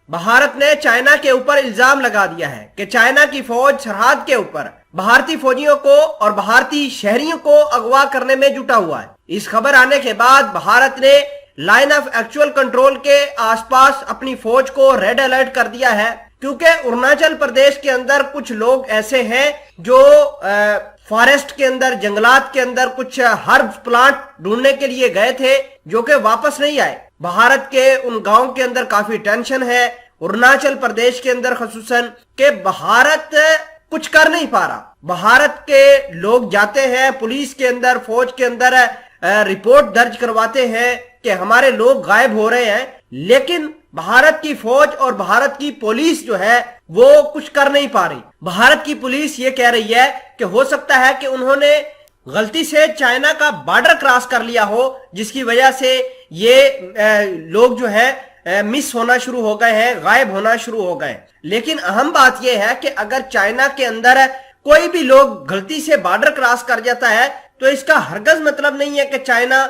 भारत ने चाइना के ऊपर इल्जाम लगा दिया है कि चाइना की फौज सरहद के ऊपर भारतीय फौजियों को और भारतीय शहरियों को अगवा करने में जुटा हुआ है। इस खबर आने के बाद भारत ने लाइन ऑफ एक्चुअल कंट्रोल के आसपास अपनी फौज को रेड अलर्ट कर दिया है, क्योंकि अरुणाचल प्रदेश के अंदर कुछ लोग ऐसे हैं जो फॉरेस्ट के अंदर, जंगलात के अंदर कुछ हर्ब प्लांट ढूंढने के लिए गए थे, जो कि वापस नहीं आए। भारत के उन गांव के अंदर काफी टेंशन है, अरुणाचल प्रदेश के अंदर खसूसन, कि भारत कुछ कर नहीं पा रहा। भारत के लोग जाते हैं पुलिस के अंदर, फौज के अंदर, रिपोर्ट दर्ज करवाते हैं कि हमारे लोग गायब हो रहे हैं, लेकिन भारत की फौज और भारत की पुलिस जो है वो कुछ कर नहीं पा रही। भारत की पुलिस ये कह रही है कि हो सकता है कि उन्होंने गलती से चाइना का बॉर्डर क्रॉस कर लिया हो, जिसकी वजह से ये लोग जो है मिस होना शुरू हो गए हैं, गायब होना शुरू हो गए। लेकिन अहम बात यह है कि अगर चाइना के अंदर कोई भी लोग गलती से बॉर्डर क्रॉस कर जाता है तो इसका हरगज मतलब नहीं है कि चाइना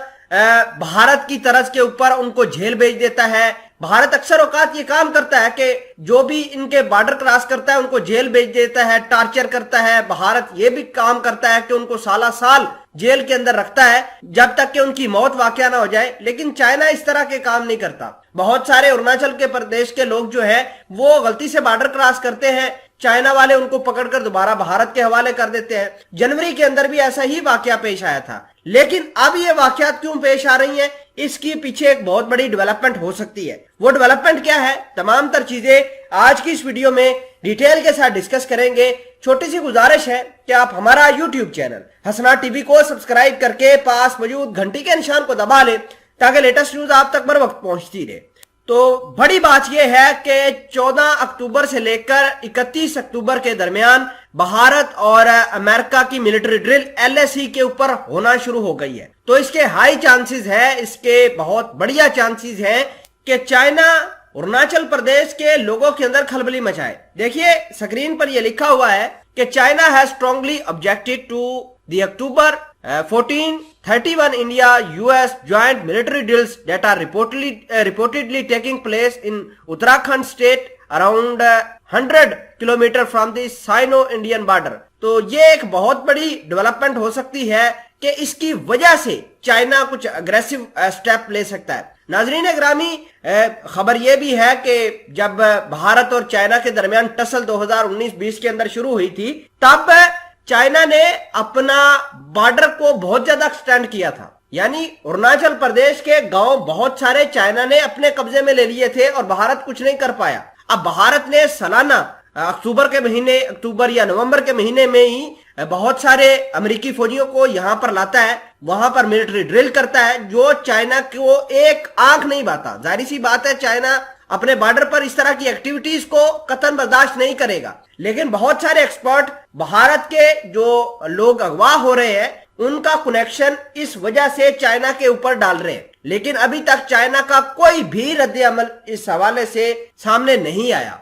भारत की तरज के ऊपर उनको जेल भेज देता है। भारत अक्सर औकात ये काम करता है कि जो भी इनके बॉर्डर क्रॉस करता है उनको जेल भेज देता है, टार्चर करता है। भारत ये भी काम करता है कि उनको साला साल जेल के अंदर रखता है जब तक कि उनकी मौत वाकया ना हो जाए। लेकिन चाइना इस तरह के काम नहीं करता। बहुत सारे अरुणाचल के प्रदेश के लोग जो है वो गलती से बॉर्डर क्रॉस करते हैं, चाइना वाले उनको पकड़कर दोबारा भारत के हवाले कर देते हैं। जनवरी के अंदर भी ऐसा ही वाकया पेश आया था। लेकिन अब ये वाकयात क्यों पेश आ रही हैं, इसकी पीछे एक बहुत बड़ी डेवलपमेंट हो सकती है। वो डेवलपमेंट क्या है, तमाम तर चीजें आज की इस वीडियो में डिटेल के साथ डिस्कस करेंगे। छोटी सी गुजारिश है कि आप हमारा यूट्यूब चैनल हसना टीवी को सब्सक्राइब करके पास मौजूद घंटी के निशान को दबा लें ताकि लेटेस्ट न्यूज आप तक बर वक्त पहुंचती रहे। तो बड़ी बात यह है कि 14 अक्टूबर से लेकर 31 अक्टूबर के दरमियान भारत और अमेरिका की मिलिट्री ड्रिल LAC के ऊपर होना शुरू हो गई है। तो इसके हाई चांसेस है, इसके बहुत बढ़िया चांसेस हैं कि चाइना अरुणाचल प्रदेश के लोगों के अंदर खलबली मचाए। देखिए स्क्रीन पर यह लिखा हुआ है कि China has strongly objected to the October 1431 India-US joint military drills that are reportedly taking place in Uttarakhand state around 100 kilometre from the cyano-Indian border. तो ये एक बहुत बड़ी डेवलपमेंट हो सकती है कि इसकी वजह से चाइना कुछ अग्रेसिव स्टेप ले सकता है। नाजरीन ग्रामी, खबर यह भी है कि जब भारत और चाइना के दरमियान टसल 2019-20 के अंदर शुरू हुई थी, तब चाइना ने अपना बॉर्डर को बहुत ज्यादा एक्सटेंड किया था। यानी अरुणाचल प्रदेश के गांव बहुत सारे चाइना ने अपने कब्जे में ले लिए थे और भारत कुछ नहीं कर पाया। अब भारत ने सालाना अक्टूबर या नवंबर के महीने में ही बहुत सारे अमेरिकी फौजियों को यहां पर लाता है, वहां पर मिलिट्री ड्रिल करता है, जो चाइना को एक आंख नहीं बाता। जाहिर सी बात है चाइना अपने बॉर्डर पर इस तरह की एक्टिविटीज को कतई बर्दाश्त नहीं करेगा। लेकिन बहुत सारे एक्सपर्ट भारत के जो लोग अगवा हो रहे हैं उनका कनेक्शन इस वजह से चाइना के ऊपर डाल रहे हैं। लेकिन अभी तक चाइना का कोई भी रद्द अमल इस हवाले से सामने नहीं आया।